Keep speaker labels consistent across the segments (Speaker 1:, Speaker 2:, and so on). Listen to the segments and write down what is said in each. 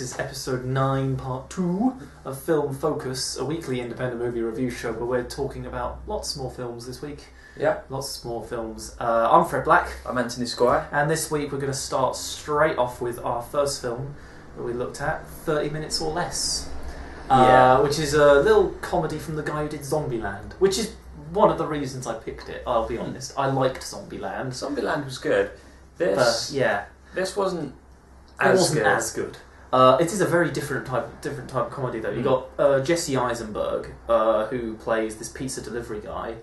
Speaker 1: is episode 9, part 2 of Film Focus, a weekly independent movie review show where we're talking about lots more films this week.
Speaker 2: Yeah.
Speaker 1: Lots more films. I'm Fred Black.
Speaker 2: I'm Anthony Squire.
Speaker 1: And this week we're going to start straight off with our first film that we looked at, 30 Minutes or Less. Which is a little comedy from the guy who did Zombieland, which is one of the reasons I picked it, I'll be honest. I liked Zombieland.
Speaker 2: Zombieland was good. This wasn't as good.
Speaker 1: It is a very different type of comedy though. You got Jesse Eisenberg, who plays this pizza delivery guy.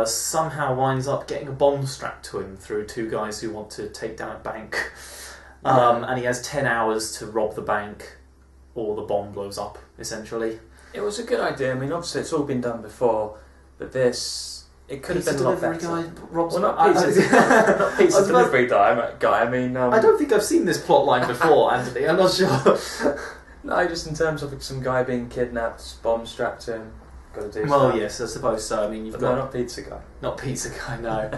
Speaker 1: Somehow winds up getting a bomb strapped to him through two guys who want to take down a bank. And he has 10 hours to rob the bank or the bomb blows up, essentially.
Speaker 2: It was a good idea. I mean, obviously it's all been done before, but it could have been a lot better. Not pizza delivery guy. I mean,
Speaker 1: I don't think I've seen this plot line before, Anthony. I'm not sure.
Speaker 2: No, just in terms of some guy being kidnapped, bomb strapped to him. Got to do.
Speaker 1: Well, yes, I suppose so. I mean,
Speaker 2: not pizza guy.
Speaker 1: Not pizza guy. No.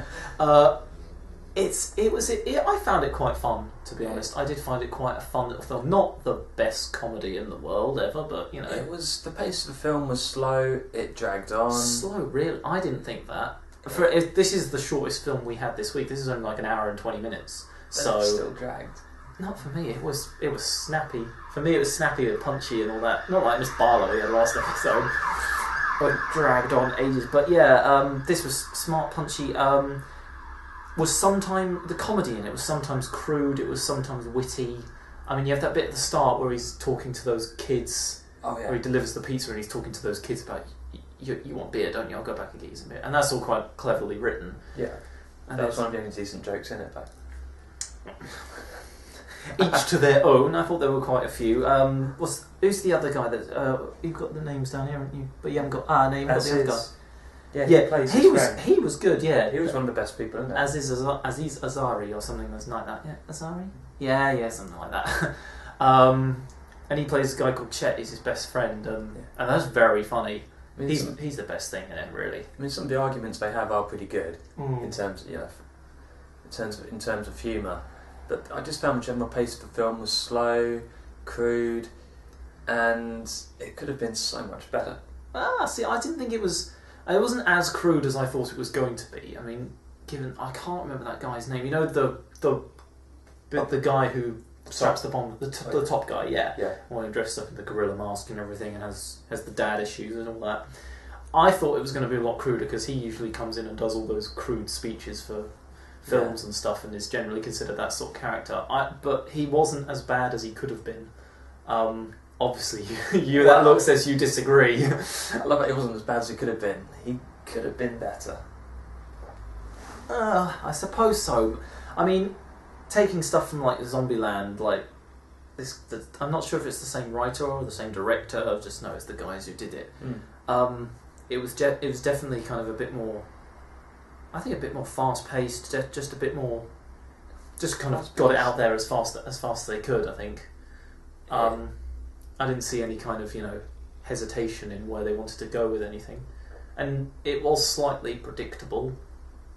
Speaker 1: I found it quite fun, to be honest. I did find it quite a fun little film. Not the best comedy in the world ever, but you know,
Speaker 2: the pace of the film was slow. It dragged on.
Speaker 1: Slow, really? I didn't think that. This is the shortest film we had this week. This is only like an hour and 20 minutes. So
Speaker 2: it still dragged.
Speaker 1: Not for me. It was snappy. For me, it was snappy and punchy and all that. Not like Miss Barlow in the last episode. It dragged on ages, but yeah, this was smart, punchy. Was sometimes the comedy in it was sometimes crude. It was sometimes witty. I mean, you have that bit at the start where he's talking to those kids.
Speaker 2: Oh yeah.
Speaker 1: Where he delivers the pizza and he's talking to those kids about you want beer, don't you? I'll go back and get you some beer. And that's all quite cleverly written.
Speaker 2: Yeah. And that was one of the only decent jokes in it, though.
Speaker 1: Each to their own. I thought there were quite a few. Who's the other guy that you've got the names down here, haven't you? But you haven't got name. Got the other guy.
Speaker 2: Yeah,
Speaker 1: he was good. Yeah,
Speaker 2: he was one of the best people, isn't he?
Speaker 1: Aziz Ansari or something that's like that. Yeah, Ansari. Yeah, something like that. And he plays a guy called Chet. He's his best friend, and that's very funny. I mean, he's the best thing in it, really.
Speaker 2: I mean, some of the arguments they have are pretty good in terms of humour. But I just found the general pace of the film was slow, crude, and it could have been so much better.
Speaker 1: See, I didn't think it was. It wasn't as crude as I thought it was going to be. I mean, I can't remember that guy's name. You know the guy who straps the bomb, the top guy, yeah. When he dressed up in the gorilla mask and everything, and has the dad issues and all that. I thought it was going to be a lot cruder because he usually comes in and does all those crude speeches for films and stuff, and is generally considered that sort of character. But he wasn't as bad as he could have been. Obviously, that look says you disagree.
Speaker 2: I love it. It wasn't as bad as he could have been. He could have been better.
Speaker 1: I suppose so. I mean, taking stuff from like Zombieland, like this. I'm not sure if it's the same writer or the same director. I just know it's the guys who did it. It was definitely kind of a bit more. I think a bit more fast paced. Just a bit more. Just kind of got it out there as fast as they could. I think. I didn't see any kind of, hesitation in where they wanted to go with anything. And it was slightly predictable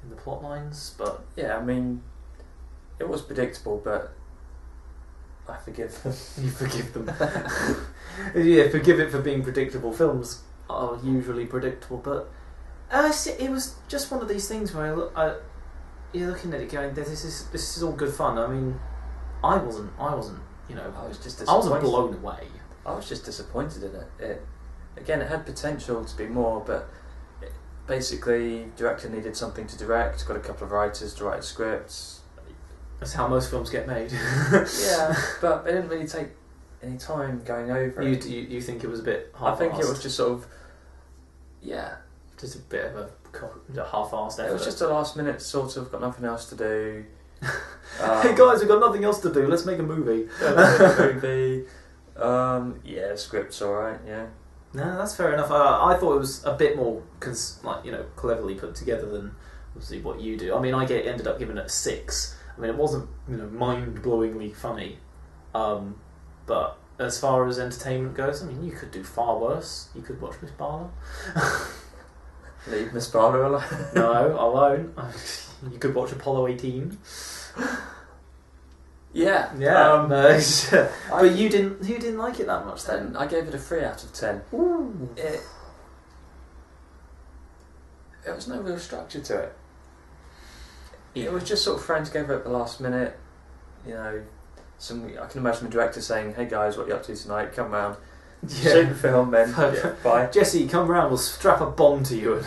Speaker 1: in the plot lines, but...
Speaker 2: Yeah, I mean, it was predictable, but I forgive them.
Speaker 1: You forgive them. Yeah, forgive it for being predictable. Films are usually predictable, but... it was just one of these things where you're looking at it going, this is all good fun. I mean, I wasn't,
Speaker 2: I was just disappointed.
Speaker 1: I wasn't blown away.
Speaker 2: I was just disappointed in it. It had potential to be more, but basically, director needed something to direct, got a couple of writers to write scripts.
Speaker 1: That's how most films get made.
Speaker 2: Yeah, but they didn't really take any time going over it.
Speaker 1: You think it was a bit half-assed?
Speaker 2: I think it was just sort of,
Speaker 1: just a bit of a half-assed effort.
Speaker 2: It was just a last-minute sort of, got nothing else to do.
Speaker 1: Hey guys, we've got nothing else to do, let's make a movie.
Speaker 2: Script's alright, yeah.
Speaker 1: No, that's fair enough. I thought it was a bit more cleverly put together than obviously what you do. I mean, ended up giving it a 6. I mean, it wasn't mind-blowingly funny, but as far as entertainment goes, I mean, you could do far worse. You could watch Miss Barlow.
Speaker 2: Leave Miss Barlow alone.
Speaker 1: No, I won't. You could watch Apollo 18.
Speaker 2: Yeah.
Speaker 1: Yeah. But you didn't like it that much then?
Speaker 2: I gave it a 3 out of 10.
Speaker 1: Ooh.
Speaker 2: There was no real structure to it.
Speaker 1: Yeah.
Speaker 2: It was just sort of thrown together at the last minute. You know, I can imagine the director saying, "Hey guys, what are you up to tonight? Come round, shoot the film, then bye."
Speaker 1: Jesse, come round. We'll strap a bomb to you.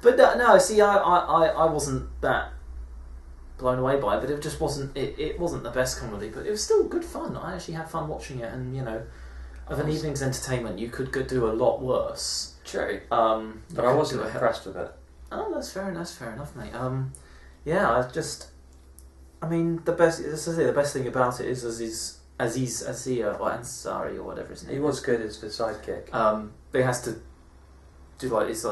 Speaker 1: But no, see, I wasn't that blown away by it, but it just wasn't. It wasn't the best comedy, but it was still good fun. I actually had fun watching it, and of an evening's entertainment, you could do a lot worse.
Speaker 2: True. But I wasn't impressed with it.
Speaker 1: Oh, that's fair enough, mate. Yeah, the best thing about it is Aziz Ansari or whatever his name.
Speaker 2: He was good as the sidekick.
Speaker 1: He has to do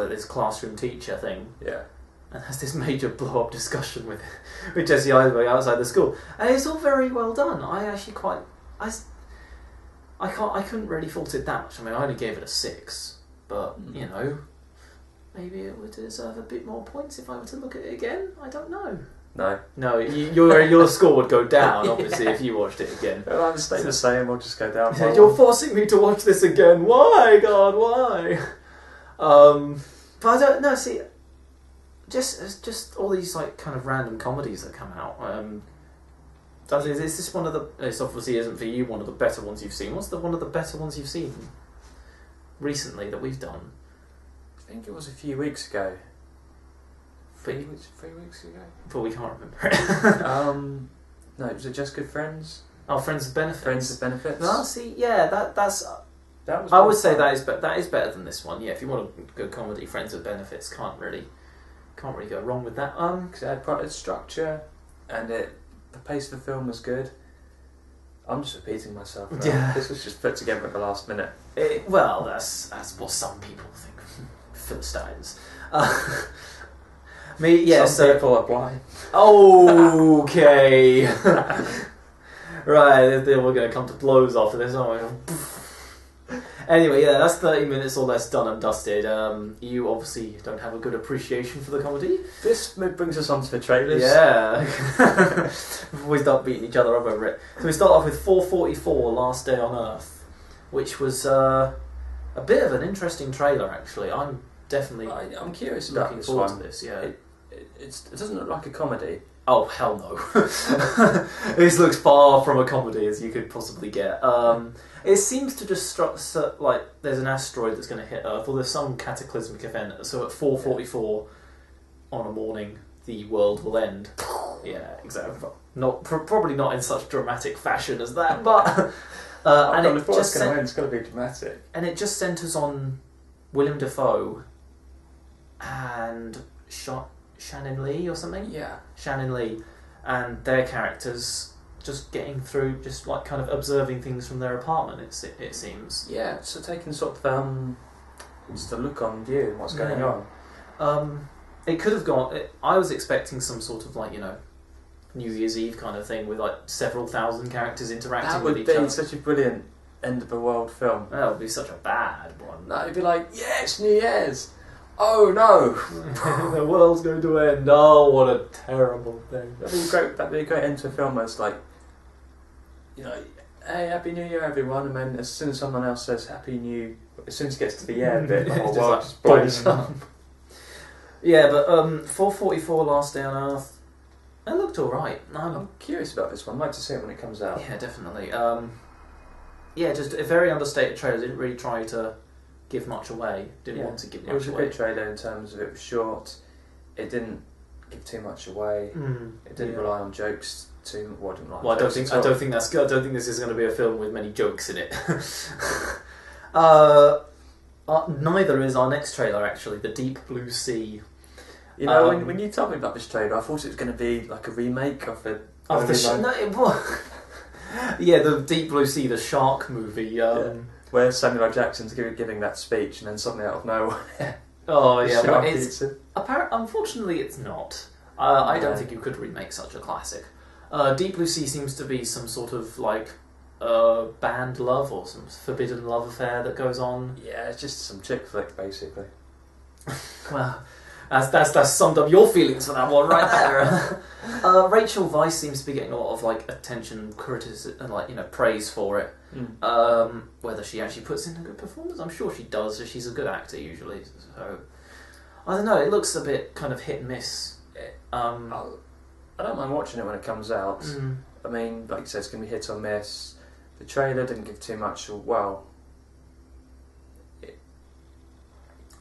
Speaker 1: this classroom teacher thing.
Speaker 2: Yeah.
Speaker 1: And has this major blow-up discussion with Jesse Eisenberg outside the school, and it's all very well done. I actually I couldn't really fault it that much. I mean, I only gave it a 6, but maybe it would deserve a bit more points if I were to look at it again. I don't know. No, your score would go down obviously if you watched it again.
Speaker 2: Well, I'm staying the same. We'll just go down.
Speaker 1: You're forcing me to watch this again. Why, God? Why? But I don't know. See, just all these kind of random comedies that come out. Is this one of the? This obviously isn't for you. One of the better ones you've seen. What's one of the better ones you've seen recently that we've done?
Speaker 2: I think it was a few weeks ago. 3 weeks ago.
Speaker 1: But we can't remember it.
Speaker 2: No, was it Just Good Friends?
Speaker 1: Oh, Friends with Benefits.
Speaker 2: Friends with Benefits.
Speaker 1: No, see, yeah, that was. I would say that is better than this one. Yeah, if you want a good comedy, Friends with Benefits can't really go wrong with that.
Speaker 2: Because it had quite a structure, and the pace of the film was good. I'm just repeating myself. Right?
Speaker 1: Yeah.
Speaker 2: This was just put together at the last minute.
Speaker 1: Well, that's what some people think. Philistines. Some
Speaker 2: people are blind.
Speaker 1: Okay. Right, we're going to come to blows after this, aren't we? Anyway, yeah, that's 30 minutes or less done and dusted. You obviously don't have a good appreciation for the comedy.
Speaker 2: This brings us on to the trailers.
Speaker 1: Yeah. Before we start beating each other up over it. So we start off with 444, Last Day on Earth, which was a bit of an interesting trailer, actually. I'm
Speaker 2: I'm curious about
Speaker 1: looking
Speaker 2: this
Speaker 1: forward
Speaker 2: one.
Speaker 1: to this, yeah.
Speaker 2: It doesn't look like a comedy.
Speaker 1: Oh, hell no. This looks far from a comedy as you could possibly get. It seems to just there's an asteroid that's going to hit Earth, or there's some cataclysmic event. So at 4:44 on a morning, the world will end. Yeah, exactly. Probably not in such dramatic fashion as that, but and
Speaker 2: it's going to be dramatic.
Speaker 1: And it just centres on Willem Dafoe and Shannon Lee or something?
Speaker 2: Yeah.
Speaker 1: Shannon Lee and their characters just getting through, just kind of observing things from their apartment, it seems.
Speaker 2: Yeah, so taking sort of just a look on view and what's going on.
Speaker 1: It could have gone... I was expecting some sort of New Year's Eve kind of thing with several thousand characters interacting with each other.
Speaker 2: That would be such a brilliant end of the world film.
Speaker 1: That would be such a bad one.
Speaker 2: No, it'd be like, yes, New Year's! Oh no!
Speaker 1: The world's going to end. Oh, what a terrible thing.
Speaker 2: That'd be a great end to a film where it's like, hey, Happy New Year everyone, and then as soon as someone else says as soon as it gets to the end bit, the whole world just blows up.
Speaker 1: Yeah, but 444 Last Day on Earth, it looked alright.
Speaker 2: I'm curious about this one. I'd like to see it when it comes out.
Speaker 1: Yeah, definitely. Just a very understated trailer. Didn't really try to give much away. Didn't want to give much away.
Speaker 2: It was a good trailer in terms of it was short. It didn't give too much away. It didn't rely on jokes too. Well, I don't think that's good. I don't think this is going to be a film with many jokes in it.
Speaker 1: Neither is our next trailer, actually. The Deep Blue Sea.
Speaker 2: When you told me about this trailer, I thought it was going to be like a remake of the.
Speaker 1: Yeah, the Deep Blue Sea, the shark movie.
Speaker 2: Where Samuel L. Jackson's giving that speech, and then suddenly out of nowhere.
Speaker 1: Oh yeah, well, unfortunately it's not. I don't think you could remake such a classic. Deep Blue Sea seems to be some sort of banned love or some forbidden love affair that goes on.
Speaker 2: Yeah, it's just some chick flick basically.
Speaker 1: Well, That's summed up your feelings for that one right there. Rachel Weisz seems to be getting a lot of like attention, criticism, and like praise for it. Whether she actually puts in a good performance, I'm sure she does. She's a good actor usually. So I don't know. It looks a bit kind of hit and miss.
Speaker 2: I don't mind watching it when it comes out. I mean, like you said, it's going to be hit or miss. The trailer didn't give too much.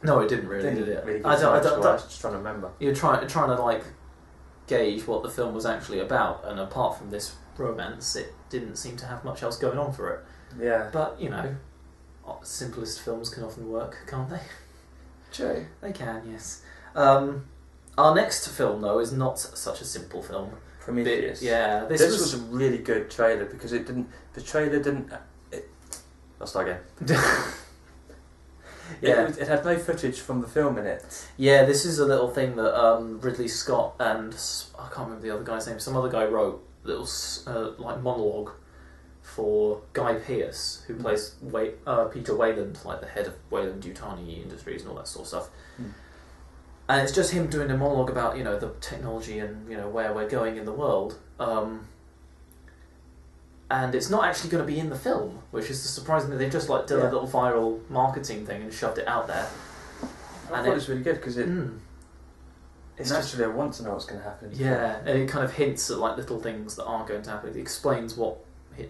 Speaker 1: No, it didn't really, did it?
Speaker 2: Really I was just trying to remember.
Speaker 1: You're trying to like gauge what the film was actually about, and apart from this romance, it didn't seem to have much else going on for it.
Speaker 2: Yeah.
Speaker 1: But simplest films can often work, can't they?
Speaker 2: True.
Speaker 1: They can, yes. Our next film, though, is not such a simple film.
Speaker 2: Prometheus.
Speaker 1: Yeah,
Speaker 2: this was a really good trailer because the trailer didn't. I'll start again. Yeah, it had no footage from the film in it.
Speaker 1: Yeah, this is a little thing that Ridley Scott and I can't remember the other guy's name. Some other guy wrote a little like monologue for Guy Pearce, who plays Peter Wayland, like the head of Wayland-Yutani Industries and all that sort of stuff. And it's just him doing a monologue about the technology and where we're going in the world. And it's not actually going to be in the film, which is surprising that they've just like done a little viral marketing thing and shoved it out there.
Speaker 2: I thought it was really good because it's naturally I want to know what's going to happen.
Speaker 1: Yeah, and it kind of hints at like little things that are going to happen. It explains what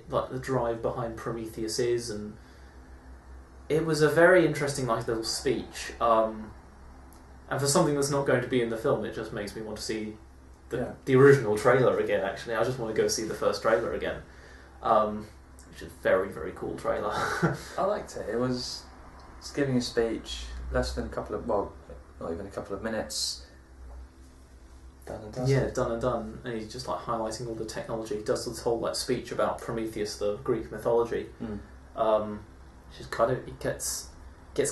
Speaker 1: like the drive behind Prometheus is, and it was a very interesting like little speech. And for something that's not going to be in the film, it just makes me want to see the original trailer again. Actually, I just want to go see the first trailer again. Which is a very, very cool trailer.
Speaker 2: I liked it. It was giving a speech, less than not even a couple of minutes. Done and done.
Speaker 1: Yeah, done and done. And he's just like highlighting all the technology. He does this whole like speech about Prometheus, the Greek mythology. Just kind of he gets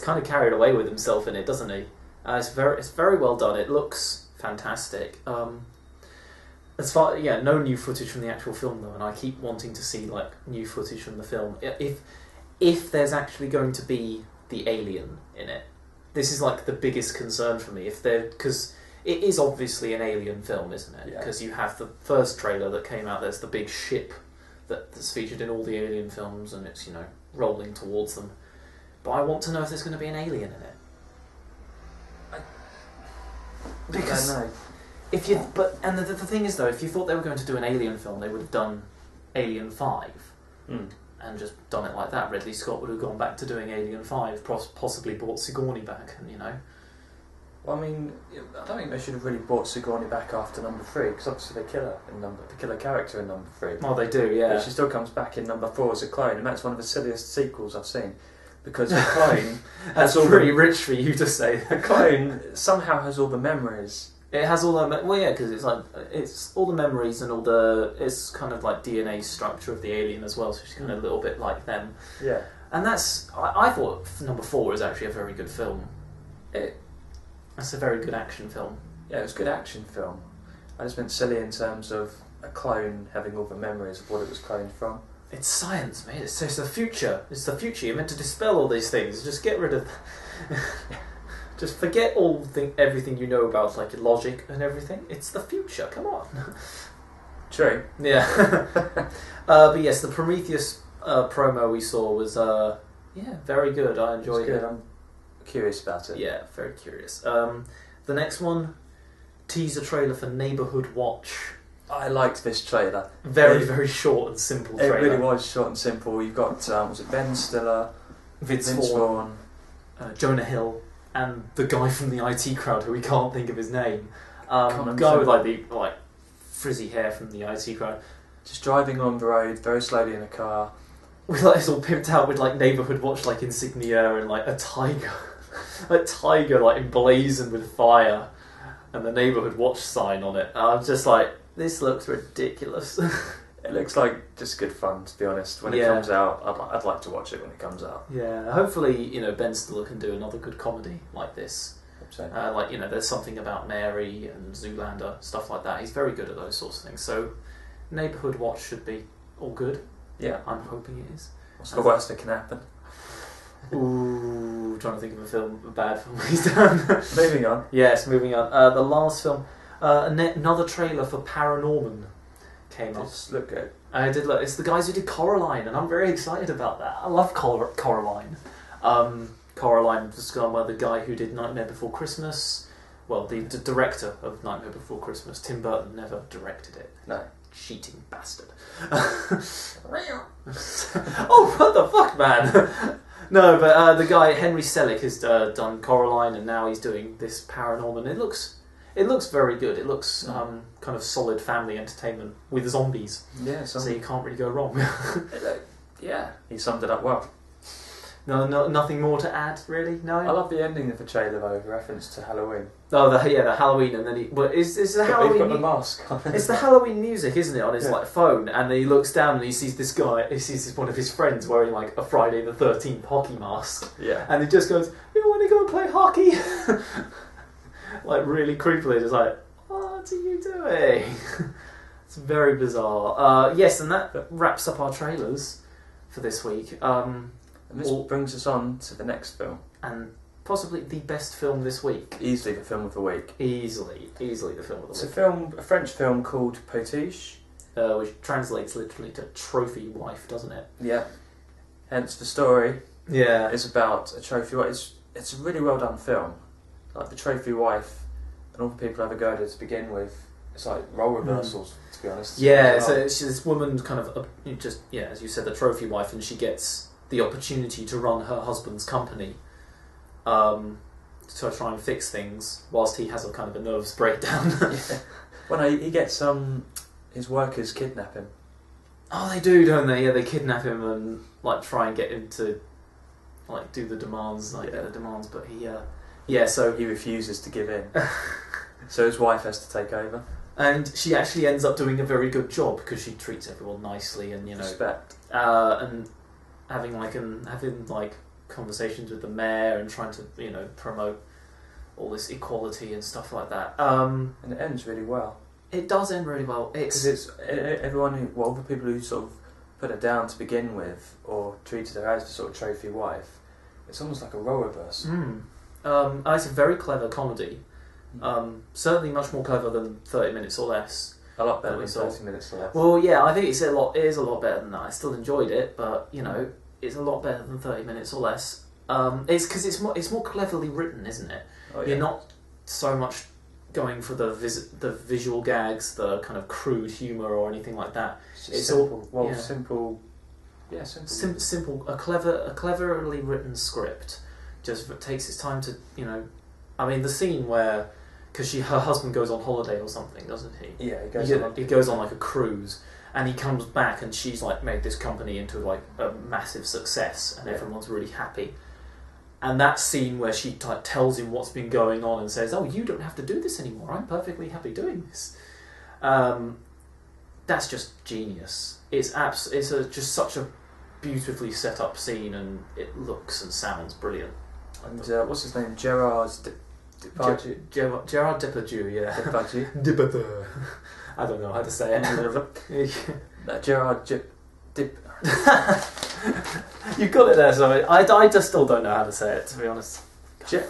Speaker 1: kind of carried away with himself in it, doesn't he? It's very well done. It looks fantastic. As far no new footage from the actual film though, and I keep wanting to see like new footage from the film. If there's actually going to be the alien in it, this is like the biggest concern for me. Because it is obviously an alien film, isn't it? Because you have the first trailer that came out. There's the big ship that's featured in all the alien films, and it's rolling towards them. But I want to know if there's going to be an alien in it. Because
Speaker 2: I don't know.
Speaker 1: The thing is though, if you thought they were going to do an Alien film, they would have done Alien 5 and just done it like that. Ridley Scott would have gone back to doing Alien 5, possibly brought Sigourney back, and
Speaker 2: Well, I mean, I don't think they should have really brought Sigourney back after number 3 because obviously they kill a character in number 3.
Speaker 1: Well, they do, yeah.
Speaker 2: But she still comes back in number 4 as a clone, and that's one of the silliest sequels I've seen. Because the clone
Speaker 1: that's pretty rich for you to say.
Speaker 2: The clone somehow has all the memories.
Speaker 1: It has all the because it's all the memories and it's kind of like DNA structure of the alien as well, so she's kind of a little bit like them.
Speaker 2: Yeah,
Speaker 1: and that's I thought number 4 is actually a very good film. That's a very good action film.
Speaker 2: Yeah, it was a good action film. I just meant silly in terms of a clone having all the memories of what it was cloned from.
Speaker 1: It's science, mate. It's the future. It's the future. You're meant to dispel all these things. Just get rid of. Just forget everything you know about like logic and everything. It's the future. Come on.
Speaker 2: True.
Speaker 1: Yeah. But yes, the Prometheus promo we saw was very good. I enjoyed it.
Speaker 2: I'm curious about it.
Speaker 1: Yeah, very curious. The next one, teaser trailer for Neighbourhood Watch.
Speaker 2: I liked this trailer.
Speaker 1: Very, very short and simple trailer.
Speaker 2: It really was short and simple. You've got was it Ben Stiller,
Speaker 1: Vince Vaughn, Jonah Hill, and the guy from the IT crowd who we can't think of his name. Guy with like the frizzy hair from the IT crowd.
Speaker 2: Just driving on the road very slowly in a car.
Speaker 1: With like it's all pimped out with like Neighbourhood Watch like insignia and like a tiger, like emblazoned with fire, and the Neighbourhood Watch sign on it. I'm just like, this looks ridiculous.
Speaker 2: It looks like just good fun, to be honest. When it comes out, I'd like to watch it when it comes out.
Speaker 1: Yeah, hopefully Ben Stiller can do another good comedy like this.
Speaker 2: Hope so.
Speaker 1: There's something about Mary and Zoolander, stuff like that. He's very good at those sorts of things. So, Neighbourhood Watch should be all good.
Speaker 2: Yeah,
Speaker 1: I'm hoping it is.
Speaker 2: What's the worst that can happen?
Speaker 1: Ooh, trying to think of a bad film he's done.
Speaker 2: Moving on.
Speaker 1: Yes, moving on. The last film, another trailer for Paranorman came up.
Speaker 2: Look good.
Speaker 1: I did look. It's the guys who did Coraline, and I'm very excited about that. I love Coraline. Coraline was done by the guy who did Nightmare Before Christmas. Well, the director of Nightmare Before Christmas. Tim Burton never directed it.
Speaker 2: No.
Speaker 1: Cheating bastard. Oh, what the fuck, man? No, but the guy, Henry Selick, has done Coraline, and now he's doing this Paranorman. It looks very good. It looks kind of solid family entertainment with zombies.
Speaker 2: Yeah,
Speaker 1: so you can't really go wrong.
Speaker 2: Yeah, he summed it up well.
Speaker 1: No, nothing more to add, really. No.
Speaker 2: I love the ending of the trailer though, the reference to Halloween.
Speaker 1: Oh, the Halloween, and then is the Halloween?
Speaker 2: He's got the mask on.
Speaker 1: It's the Halloween music, isn't it, on his like phone? And then he looks down and he sees this guy. He sees one of his friends wearing like a Friday the 13th hockey mask.
Speaker 2: Yeah. And
Speaker 1: he just goes, "You want to go and play hockey?" Like really creepily, just like, "What are you doing?" It's very bizarre. Yes, and that wraps up our trailers for this week.
Speaker 2: And this brings us on to the next film.
Speaker 1: And possibly the best film this week.
Speaker 2: Easily the film of the week. Easily the film of the week. It's a French film called Potiche.
Speaker 1: Which translates literally to trophy wife, doesn't it?
Speaker 2: Yeah. Hence the story.
Speaker 1: Yeah.
Speaker 2: It's about a trophy wife. It's a really well done film. Like the trophy wife and all the people have a go at it to begin with. It's like role reversals, to be honest.
Speaker 1: Yeah, so it's this woman kind of, as you said, the trophy wife, and she gets the opportunity to run her husband's company to try and fix things whilst he has a kind of a nervous breakdown.
Speaker 2: Yeah. Well, no, he gets his workers kidnap him.
Speaker 1: Oh, they do, don't they? Yeah, they kidnap him and like try and get him to like do the demands, get the demands, but so
Speaker 2: he refuses to give in. So his wife has to take over.
Speaker 1: And she actually ends up doing a very good job because she treats everyone nicely and
Speaker 2: respect.
Speaker 1: And having conversations with the mayor and trying to promote all this equality and stuff like that.
Speaker 2: And it ends really well.
Speaker 1: It does end really well.
Speaker 2: Because it's everyone all the people who sort of put her down to begin with or treated her as the sort of trophy wife. It's almost like a role reversal.
Speaker 1: It's a very clever comedy. Certainly much more clever than 30 Minutes or Less.
Speaker 2: A lot better than 30 Minutes or Less.
Speaker 1: Well, yeah, I think it is a lot better than that. I still enjoyed it, but it's a lot better than 30 Minutes or Less. It's because it's more cleverly written, isn't it?
Speaker 2: Oh, yeah.
Speaker 1: You're not so much going for the visual gags, the kind of crude humour or anything like that.
Speaker 2: It's simple. Simple. Yeah, simple.
Speaker 1: Simple. A cleverly written script just takes its time to I mean, the scene where, because her husband goes on holiday or something, doesn't he?
Speaker 2: Yeah,
Speaker 1: he goes on like a cruise, and he comes back, and she's like made this company into like a massive success, and everyone's really happy. And that scene where she tells him what's been going on and says, "Oh, you don't have to do this anymore. I'm perfectly happy doing this." That's just genius. It's just such a beautifully set up scene, and it looks and sounds brilliant.
Speaker 2: And what's his name? Gerard
Speaker 1: Gerard Depardieu, yeah.
Speaker 2: Depardieu.
Speaker 1: I don't know how to say it.
Speaker 2: Gerard
Speaker 1: You got it there, sorry. I just still don't know how to say it, to be honest.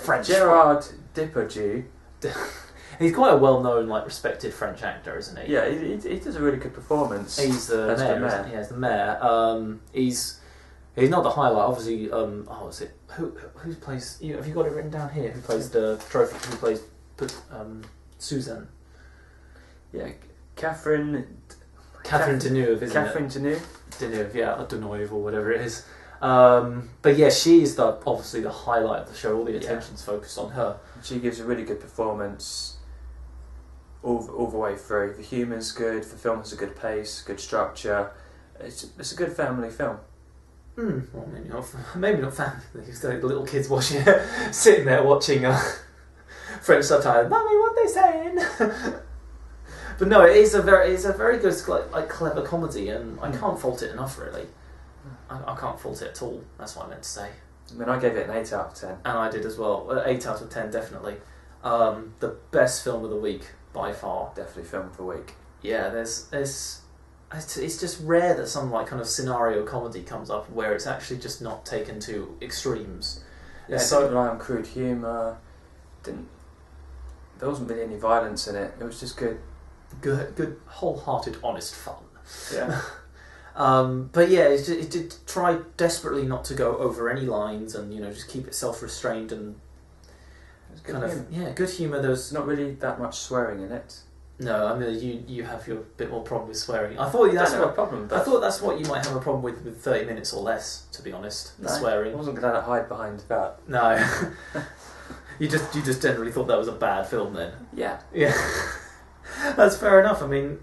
Speaker 2: French. Gerard Depardieu.
Speaker 1: He's quite a well-known, respected French actor, isn't he?
Speaker 2: Yeah, he does a really good performance.
Speaker 1: He's the mayor. Yeah, he's the mayor. He's not the highlight, obviously. Is it who plays? Have you got it written down here? Who plays the trophy? Who plays Suzanne?
Speaker 2: Yeah, Catherine
Speaker 1: Deneuve, isn't
Speaker 2: Catherine
Speaker 1: it?
Speaker 2: Deneuve,
Speaker 1: yeah, Deneuve or whatever it is. But yeah, she's obviously the highlight of the show. All the attention's focused on her.
Speaker 2: She gives a really good performance all the way through. The humour's good. The film has a good pace, good structure. It's a good family film.
Speaker 1: Well, maybe not family. The little kids watching it, sitting there watching French subtitles. Mummy, what they saying? But no, it's a very good clever comedy, and I can't fault it enough. Really, I can't fault it at all. That's what I meant to say.
Speaker 2: I mean, I gave it an 8 out of 10, and
Speaker 1: I did as well. 8 out of 10, definitely. The best film of the week by far.
Speaker 2: Definitely film of the week.
Speaker 1: Yeah, it's just rare that some kind of scenario comedy comes up where it's actually just not taken to extremes,
Speaker 2: Yeah, it didn't rely on crude humour. There wasn't really any violence in it. It was just good,
Speaker 1: wholehearted, honest fun.
Speaker 2: Yeah.
Speaker 1: But yeah, it did try desperately not to go over any lines, and just keep it self-restrained and good humour. There's
Speaker 2: not really that much swearing in it.
Speaker 1: No, I mean you have your bit more problem with swearing. I thought that's what you might have a problem with 30 minutes or less. To be honest, the swearing.
Speaker 2: I wasn't going to hide behind that.
Speaker 1: No, you just generally thought that was a bad film then.
Speaker 2: Yeah.
Speaker 1: That's fair enough. I mean,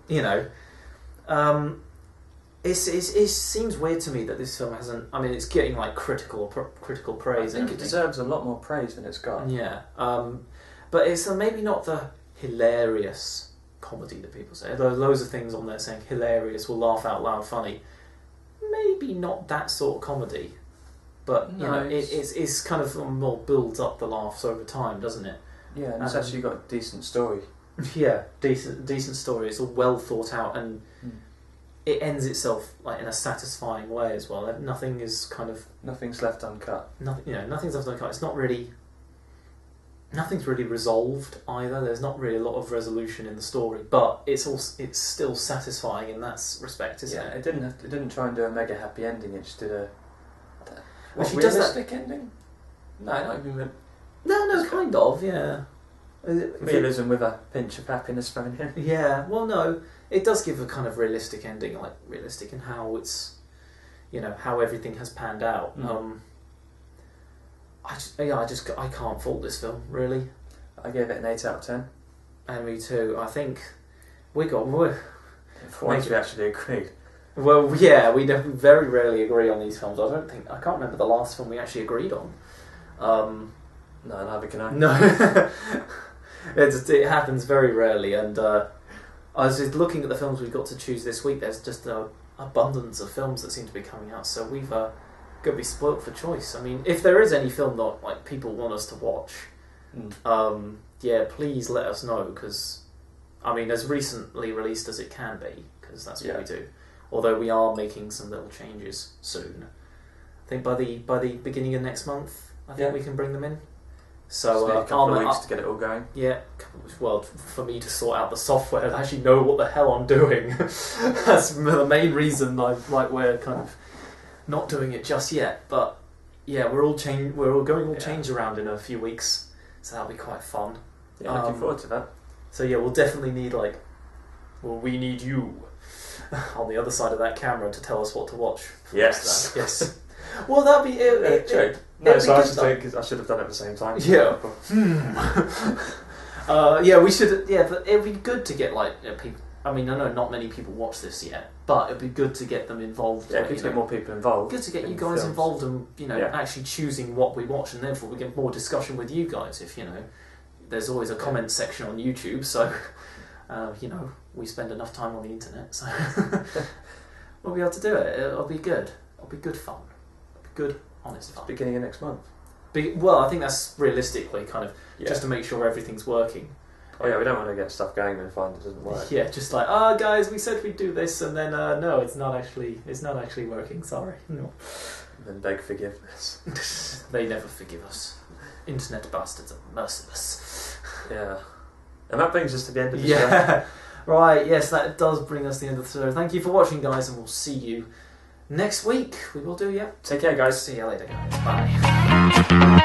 Speaker 1: it seems weird to me that this film hasn't. I mean, it's getting like critical praise.
Speaker 2: I think it deserves a lot more praise than it's got.
Speaker 1: Yeah, but it's maybe not the hilarious comedy that people say. There are loads of things on there saying hilarious, will laugh out loud, funny. Maybe not that sort of comedy, but it's kind of more builds up the laughs over time, doesn't it?
Speaker 2: Yeah, and it's actually got a decent story.
Speaker 1: Yeah, decent story. It's all well thought out, and it ends itself like in a satisfying way as well. Nothing's
Speaker 2: left uncut.
Speaker 1: Nothing's left uncut. It's not really. Nothing's really resolved either. There's not really a lot of resolution in the story, but it's still satisfying in that respect, isn't it?
Speaker 2: It didn't try and do a mega happy ending. It just did a
Speaker 1: realistic
Speaker 2: ending. No, not even.
Speaker 1: No, kind of, yeah.
Speaker 2: Realism with a pinch of happiness thrown in.
Speaker 1: Yeah, well, no, it does give a kind of realistic ending, like realistic in how it's, how everything has panned out. I can't fault this film, really.
Speaker 2: I gave it an 8 out of 10.
Speaker 1: And me too. I think we
Speaker 2: actually agreed.
Speaker 1: Well, yeah, we very rarely agree on these films. I can't remember the last film we actually agreed on.
Speaker 2: No, neither can I.
Speaker 1: No. It happens very rarely, and I was just looking at the films we've got to choose this week. There's just an abundance of films that seem to be coming out, so we've got to be spoilt for choice. I mean, if there is any film that like people want us to watch, please let us know, because I mean, as recently released as it can be, because that's what we do. Although we are making some little changes soon. I think by the beginning of next month, I think we can bring them in. So
Speaker 2: a couple of weeks to get it all going.
Speaker 1: Yeah, well, for me to sort out the software and actually know what the hell I'm doing. That's the main reason we're kind of not doing it just yet. But yeah, we're all going change around in a few weeks, so that'll be quite fun.
Speaker 2: Yeah, looking forward to that.
Speaker 1: So yeah, we'll definitely need we need you on the other side of that camera to tell us what to watch.
Speaker 2: Yes.
Speaker 1: Yes. Well, that'd be it.
Speaker 2: I should have done it at the same time.
Speaker 1: Yeah. We should. Yeah, but it'd be good to get people. I mean, I know not many people watch this yet, but it'd be good to get them involved.
Speaker 2: Yeah, good to get more people involved.
Speaker 1: Good to get you guys involved and actually choosing what we watch, and therefore we get more discussion with you guys. If there's always a comment section on YouTube, so we spend enough time on the internet, so we'll be able to do it. It'll be good. It'll be good fun. Good, honest fun.
Speaker 2: Beginning of next month.
Speaker 1: Well, I think that's realistically kind of just to make sure everything's working.
Speaker 2: Oh yeah, we don't want to get stuff going and find it doesn't work.
Speaker 1: Yeah, just like, guys, we said we'd do this, and then no, it's not actually working. Sorry. No.
Speaker 2: And then beg forgiveness.
Speaker 1: They never forgive us. Internet bastards are merciless.
Speaker 2: Yeah. And that brings us to the end of the show.
Speaker 1: Yeah. Right. Yes, that does bring us to the end of the show. Thank you for watching, guys, and we'll see you next week. We will do, yeah.
Speaker 2: Take care, guys.
Speaker 1: See you later, guys. Bye.